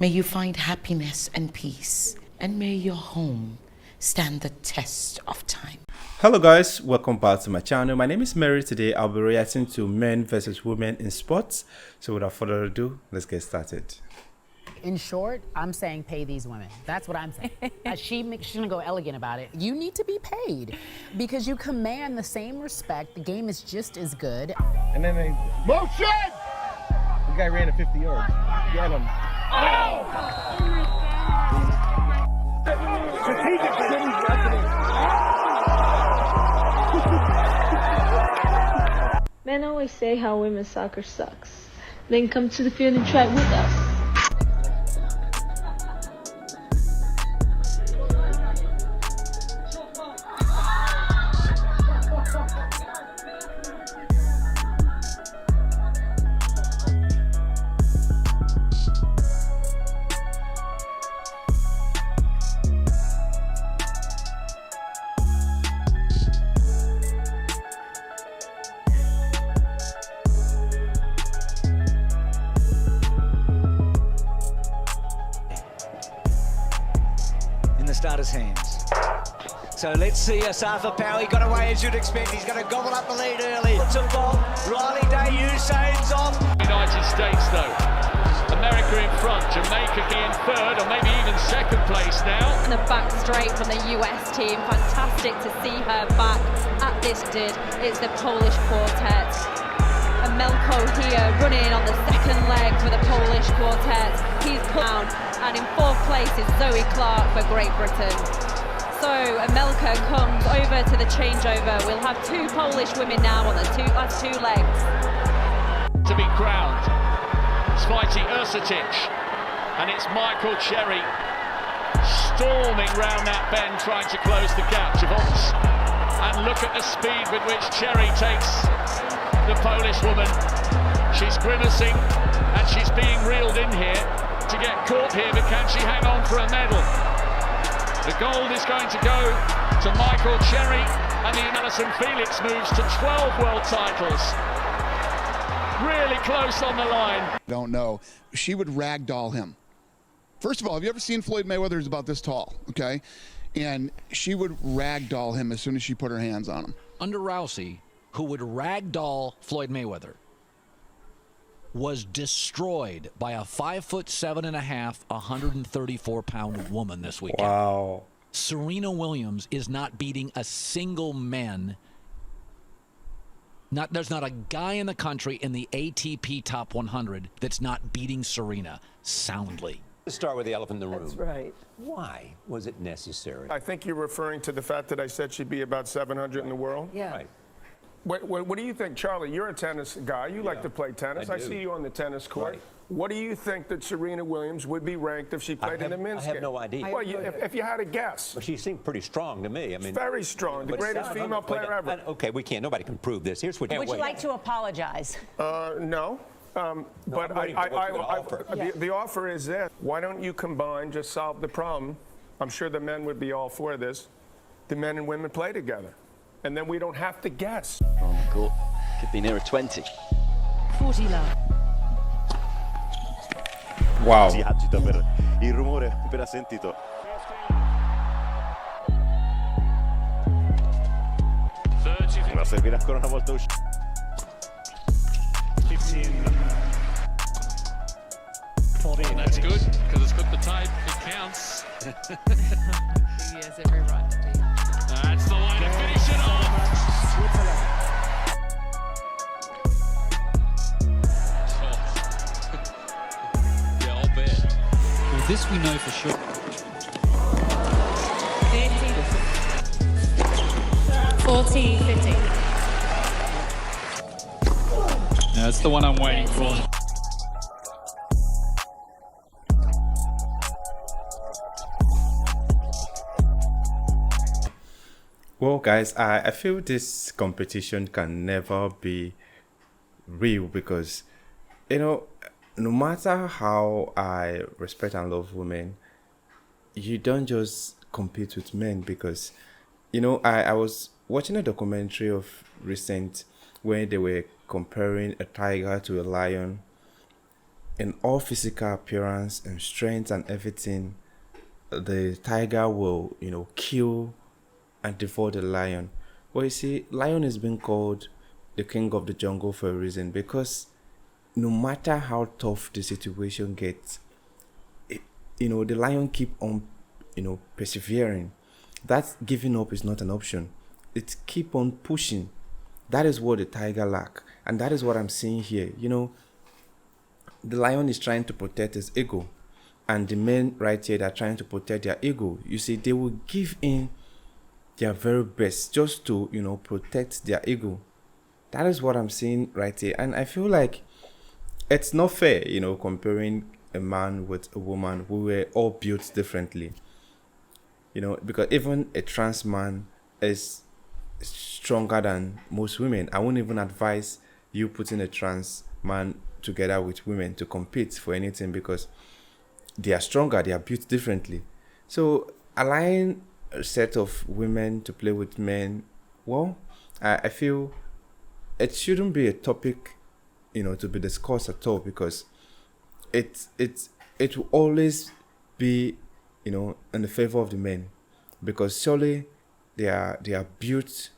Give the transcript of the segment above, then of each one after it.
May you find happiness and peace, and may your home stand the test of time. Hello guys, welcome back to my channel. My name is Mary. Today I'll be reacting to men versus women in sports. So without further ado, let's get started. In short, I'm saying pay these women. That's what I'm saying. She's gonna go elegant about it. You need to be paid because you command the same respect. The game is just as good. And then they motion. The guy ran at 50 yards. Get him. Men always say how women's soccer sucks. Then come to the field and try with us. Starter's hands. So let's see Asafa Power. He got away as you'd expect. He's going to gobble up the lead early. It's a ball. Riley Day Usain's off. United States though. America in front. Jamaica in third or maybe even second place now. And the back straight from the US team. Fantastic to see her back at this did. It's the Polish quartet. And Melko here running on the second leg for the Polish quartet. He's put down. And in fourth place is Zoe Clark for Great Britain. So Amelka comes over to the changeover. We'll have two Polish women now on the last two legs. To be crowned, Svite Ursutic, and it's Michael Cherry storming round that bend trying to close the gap to Vox. And look at the speed with which Cherry takes the Polish woman. She's grimacing and she's being reeled in here to get caught here, but can she hang on for a medal? The gold is going to go to Michael Cherry, and the Alison Felix moves to 12 world titles. Really close on the line. Don't know. She would ragdoll him. First of all, have you ever seen Floyd Mayweather? He's about this tall, okay? And she would ragdoll him as soon as she put her hands on him. Under Rousey, who would ragdoll Floyd Mayweather, was destroyed by a 5'7.5", 134-pound woman this weekend. Wow. Serena Williams is not beating a single man. There's not a guy in the country in the ATP Top 100 that's not beating Serena soundly. Let's start with the elephant in the room. That's right. Why was it necessary? I think you're referring to the fact that I said she'd be about 700 in the world. Yeah. Right. What do you think, Charlie? You're a tennis guy. You like to play tennis. I do. see you on the tennis court. Right. What do you think that Serena Williams would be ranked if she played in the men's game? I have no idea. Well, if you had a guess. But she seemed pretty strong to me. I mean, very strong. The greatest female player ever. Okay, nobody can prove this. Here's what. Would you like to apologize? No. But the offer is this. Why don't you combine, just solve the problem? I'm sure the men would be all for this. The men and women play together. And then we don't have to guess. On the court, could be nearer 20. 40 love. Wow. Si agita per il rumore appena sentito. Ma servirà ancora una volta uscire. 14. That's good, because it's got the tape, it counts. He has every right to be. That's the way to finish it off. Yeah, I'll bet. Well, this we know for sure. 40, 50. That's the one I'm waiting for. Well, guys, I feel this competition can never be real because, you know, no matter how I respect and love women, you don't just compete with men because, you know, I was watching a documentary of recent where they were comparing a tiger to a lion. in all physical appearance and strength and everything, the tiger will, kill and devour the lion. Well, you see, lion is being called the king of the jungle for a reason, because no matter how tough the situation gets, the lion keep on, persevering. That giving up is not an option. It keep on pushing. That is what the tiger lack, and that is what I'm seeing here. The lion is trying to protect his ego, and the men right here that are trying to protect their ego. You see, they will give in their very best just to, protect their ego. That is what I'm seeing right here, and I feel like it's not fair, comparing a man with a woman. We were all built differently, because even a trans man is stronger than most women. I won't even advise you putting a trans man together with women to compete for anything, because they are stronger, they are built differently. So allowing a set of women to play with men, well, I feel it shouldn't be a topic, to be discussed at all, because it will always be, in the favor of the men, because surely they are built,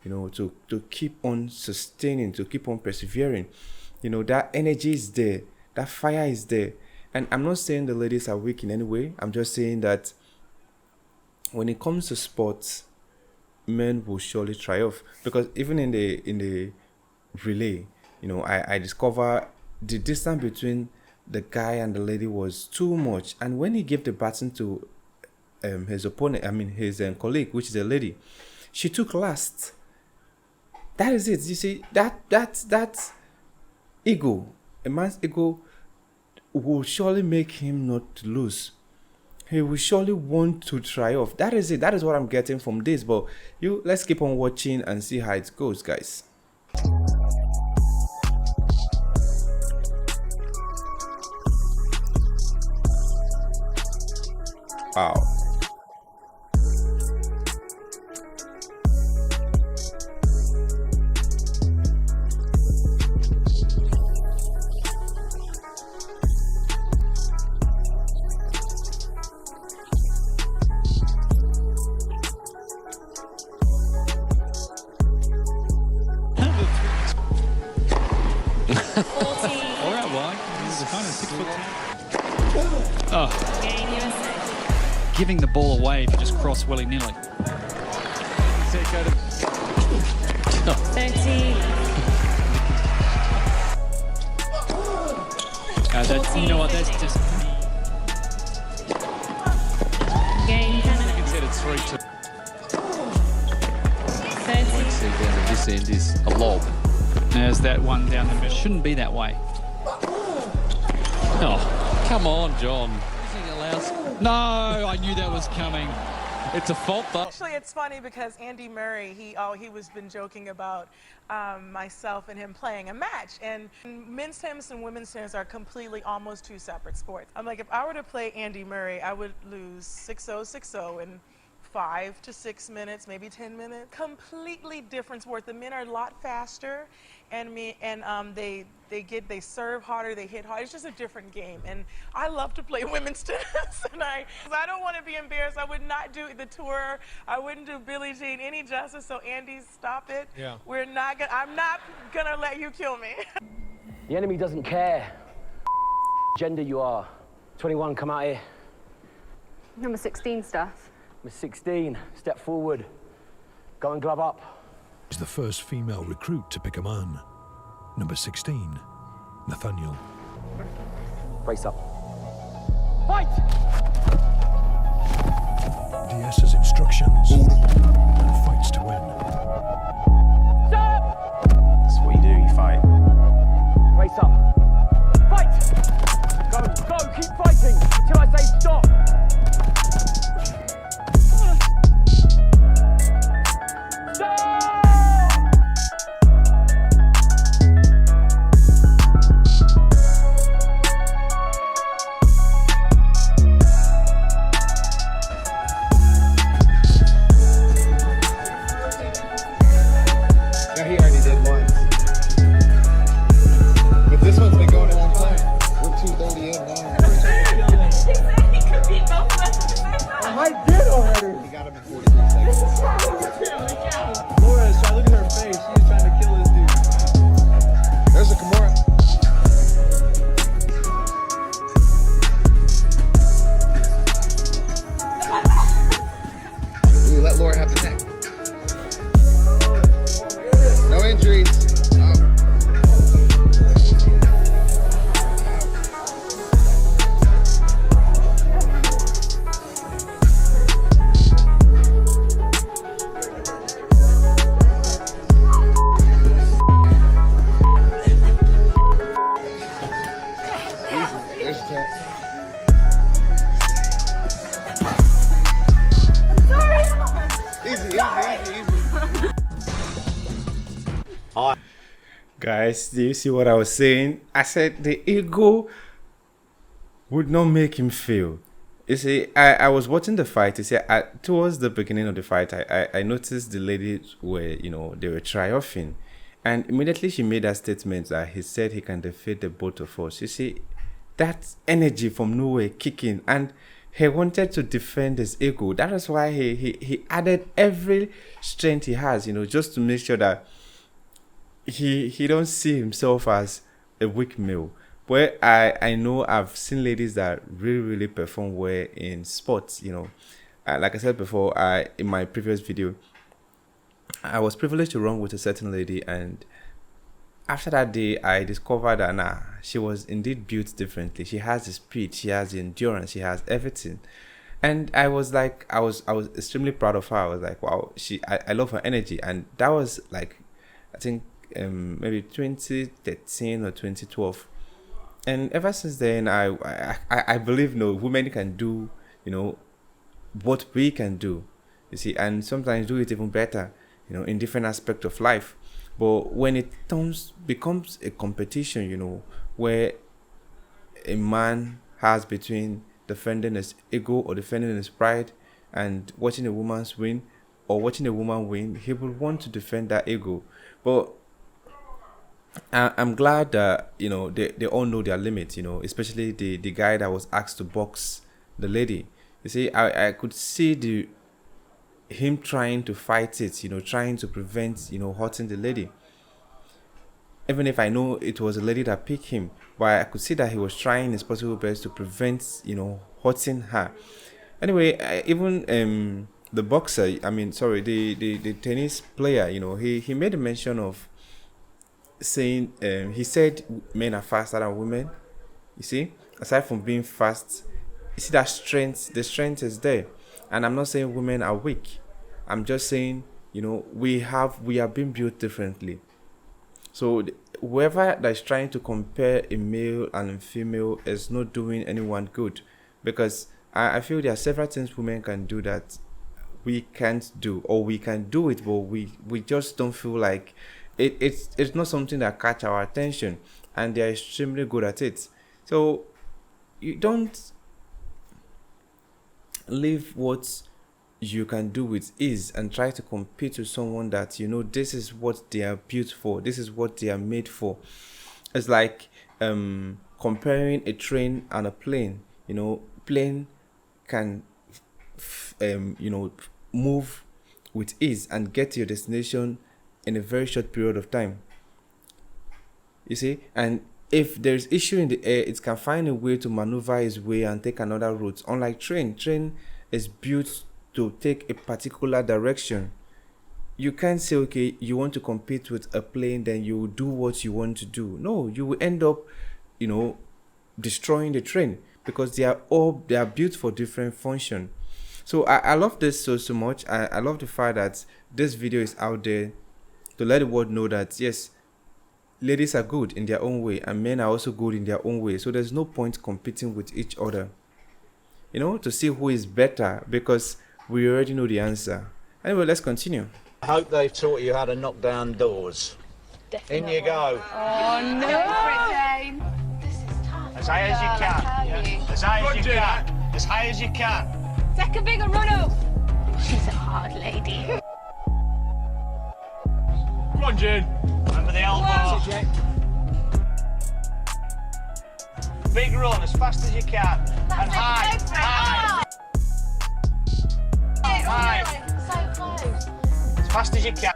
to keep on sustaining, to keep on persevering. That energy is there, that fire is there. And I'm not saying the ladies are weak in any way. I'm just saying that when it comes to sports, men will surely triumph. Because even in the relay, I discover the distance between the guy and the lady was too much. And when he gave the baton to his opponent, his colleague, which is a lady, she took last. That is it. You see, that ego, a man's ego, will surely make him not lose. He will surely want to triumph. That is it. That is what I'm getting from this. But let's keep on watching and see how it goes, guys. Wow. Alright, why? This is a kind of 6 foot 10. Oh. Giving the ball away if you just cross willy-nilly. 13. That's, you know what, that's just... Game 10. You can set it 3-2. 13. This end is a lob. There's that one down the middle. Shouldn't be that way. Oh, come on, John. No, I knew that was coming. It's a fault, though. Actually, it's funny because Andy Murray, he was been joking about myself and him playing a match. And men's tennis and women's tennis are completely almost two separate sports. I'm like, if I were to play Andy Murray, I would lose 6-0, 6-0 in 5 to 6 minutes, maybe 10 minutes. Completely different sport. The men are a lot faster, and they serve harder, they hit harder. It's just a different game, and I love to play women's tennis. And I don't want to be embarrassed. I would not do the tour. I wouldn't do Billie Jean any justice. So Andy, stop it. Yeah. I'm not gonna let you kill me. The enemy doesn't care gender you are. 21, come out here. Number 16, Steph. Number 16, step forward. Go and glove up. She's the first female recruit to pick a man. Number 16, Nathaniel. Brace up. Fight! DS's instructions. And fights to win. Stop! That's what you do, you fight. Brace up. Fight! Go, keep fighting until I say stop. He already did once. But this one's been going a long time. 1, 2, 143 seconds. Laura, try look at her face. She's trying to kill this dude. There's a Kimura. Ooh, let Laura have the neck. No injuries. Guys, do you see what I was saying? I said the ego would not make him fail. You see, I was watching the fight. You see, towards the beginning of the fight, I noticed the ladies were, they were triumphing. And immediately she made that statement that he said he can defeat the both of us. You see, that energy from nowhere kicking. And he wanted to defend his ego. That is why he added every strength he has, just to make sure that he don't see himself as a weak male. But I know I've seen ladies that really perform well in sports. Like I said before, in my previous video, I was privileged to run with a certain lady, and after that day I discovered that she was indeed built differently. She has the speed, she has the endurance, she has everything. And I was extremely proud of her. I was like, wow, I love her energy. And that was like, I think maybe 2013 or 2012, and ever since then I believe women can do what we can do, you see, and sometimes do it even better, in different aspects of life. But when it becomes a competition, where a man has between defending his ego or defending his pride and watching a woman win, or watching a woman win, he would want to defend that ego. But I'm glad that they all know their limits, especially the guy that was asked to box the lady. You see, I could see him trying to fight it, trying to prevent hurting the lady. Even if I know it was a lady that picked him, but I could see that he was trying his possible best to prevent hurting her. Anyway, even the boxer, the tennis player, he made a mention of saying, he said men are faster than women. You see, aside from being fast, you see that the strength is there. And I'm not saying women are weak. I'm just saying, we are being built differently. So whoever that is trying to compare a male and a female is not doing anyone good, because I feel there are several things women can do that we can't do, or we can do it, but we just don't feel like it's not something that catch our attention, and they're extremely good at it. So you don't leave what you can do with ease and try to compete with someone that this is what they are built for, this is what they are made for. It's like comparing a train and a plane. Plane can move with ease and get to your destination in a very short period of time, you see. And if there's issue in the air, it can find a way to maneuver its way and take another route. Unlike train is built to take a particular direction. You can't say, okay, you want to compete with a plane, then you will do what you want to do. No, you will end up destroying the train, because they are built for different function. So I love this so much. I love the fact that this video is out there to let the world know that yes, ladies are good in their own way, and men are also good in their own way. So there's no point competing with each other, to see who is better, because we already know the answer. Anyway, let's continue. I hope they've taught you how to knock down doors. Definitely. In you go. Oh no! This is tough. As high as you can. As high as you can. As high as you can. Take a bigger run up. She's a hard lady. Come on, Jane. Remember the elbow. Big run as fast as you can. And high. High. High. as you can.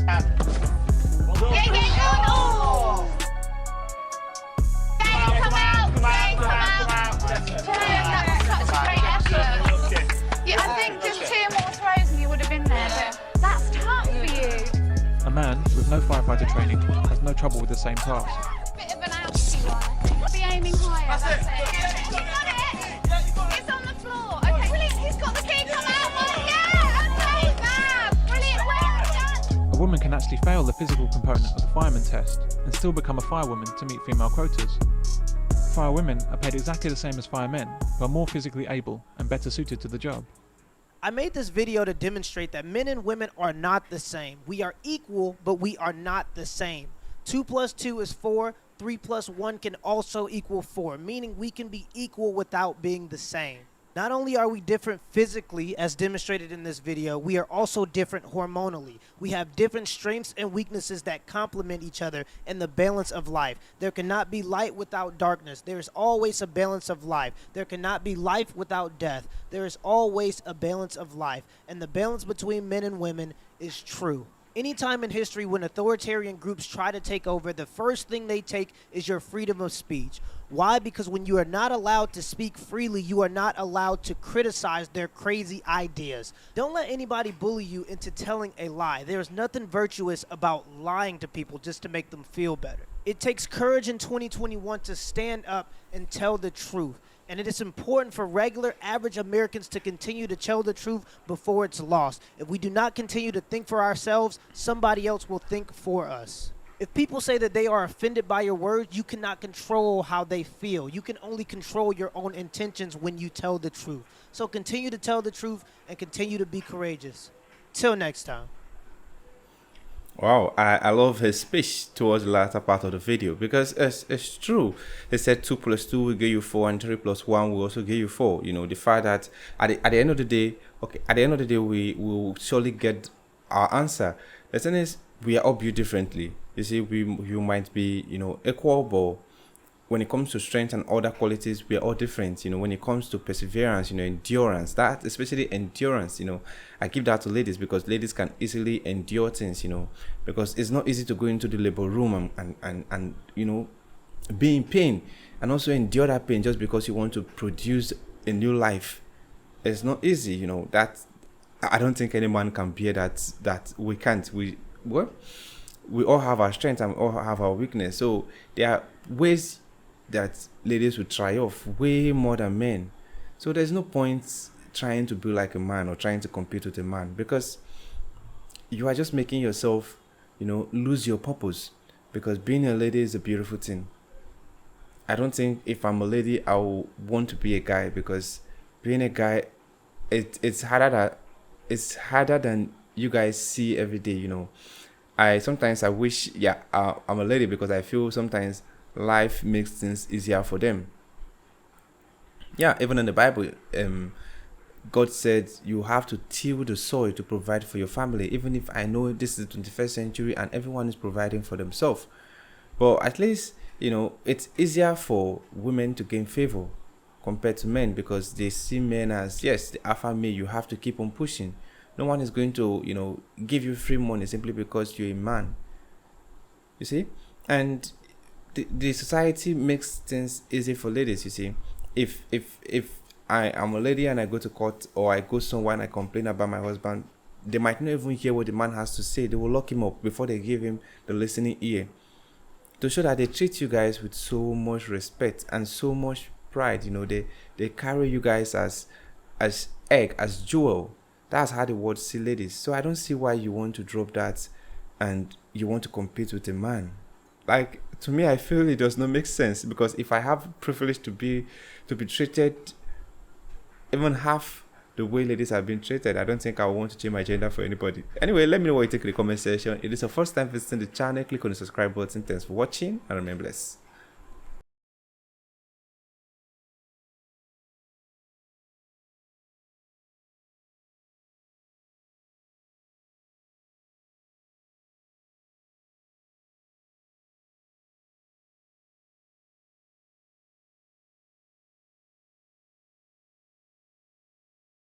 Well done. Oh! Come out. That's a great effort. Yeah, I think just 2 more throws and you would have been there, but that's tough for you. A man with no firefighter training has no trouble with the same task. Bit of an ouchie one, I think. Be aiming higher, that's it. You got it! It's on the floor. Okay, brilliant. He's got the key. Come out. Yeah, okay, fab. Brilliant. Well done. A woman can actually fail the physical component of the fireman test and still become a firewoman to meet female quotas. Firewomen are paid exactly the same as firemen, but are more physically able and better suited to the job. I made this video to demonstrate that men and women are not the same. We are equal, but we are not the same. 2 + 2 is 4. 3 + 1 can also equal 4, meaning we can be equal without being the same. Not only are we different physically, as demonstrated in this video, we are also different hormonally. We have different strengths and weaknesses that complement each other in the balance of life. There cannot be light without darkness. There is always a balance of life. There cannot be life without death. There is always a balance of life. And the balance between men and women is true. Anytime in history when authoritarian groups try to take over, the first thing they take is your freedom of speech. Why? Because when you are not allowed to speak freely, you are not allowed to criticize their crazy ideas. Don't let anybody bully you into telling a lie. There is nothing virtuous about lying to people just to make them feel better. It takes courage in 2021 to stand up and tell the truth. And it is important for regular, average Americans to continue to tell the truth before it's lost. If we do not continue to think for ourselves, somebody else will think for us. If people say that they are offended by your words, you cannot control how they feel. You can only control your own intentions when you tell the truth. So continue to tell the truth and continue to be courageous. Till next time. Wow, I love his speech towards the latter part of the video because it's true. They said 2 + 2 will give you 4 and 3 + 1 will also give you 4. You know, the fact that at the end of the day, we will surely get our answer. The thing is, we are all built differently. You see, you might be, equal, but when it comes to strength and other qualities, we are all different. When it comes to perseverance, endurance, that especially endurance, I give that to ladies because ladies can easily endure things, because it's not easy to go into the labor room and be in pain and also endure that pain just because you want to produce a new life. It's not easy, that I don't think any man can bear that we can't. We all have our strength and we all have our weakness. So there are ways that ladies will triumph way more than men. So there's no point trying to be like a man or trying to compete with a man because you are just making yourself, lose your purpose, because being a lady is a beautiful thing. I don't think if I'm a lady, I will want to be a guy because being a guy, it's harder than you guys see every day, I wish, I'm a lady because I feel sometimes life makes things easier for them. Yeah, even in the Bible, God said you have to till the soil to provide for your family. Even if I know this is the 21st century and everyone is providing for themselves, but at least it's easier for women to gain favor compared to men because they see men as, yes, the alpha male. You have to keep on pushing. No one is going to give you free money simply because you're a man. You see, and the society makes things easy for ladies. You see, if I am a lady and I go to court or I go somewhere and I complain about my husband, they might not even hear what the man has to say. They will lock him up before they give him the listening ear, to show that they treat you guys with so much respect and so much pride. They carry you guys as egg, as jewel. That's how the world see ladies. So I don't see why you want to drop that and you want to compete with a man. Like, to me, I feel it does not make sense, because if I have privilege to be treated even half the way ladies have been treated, I don't think I want to change my gender for anybody. Anyway, let me know what you think in the comment section. If it's your first time visiting the channel, click on the subscribe button. Thanks for watching and remain blessed.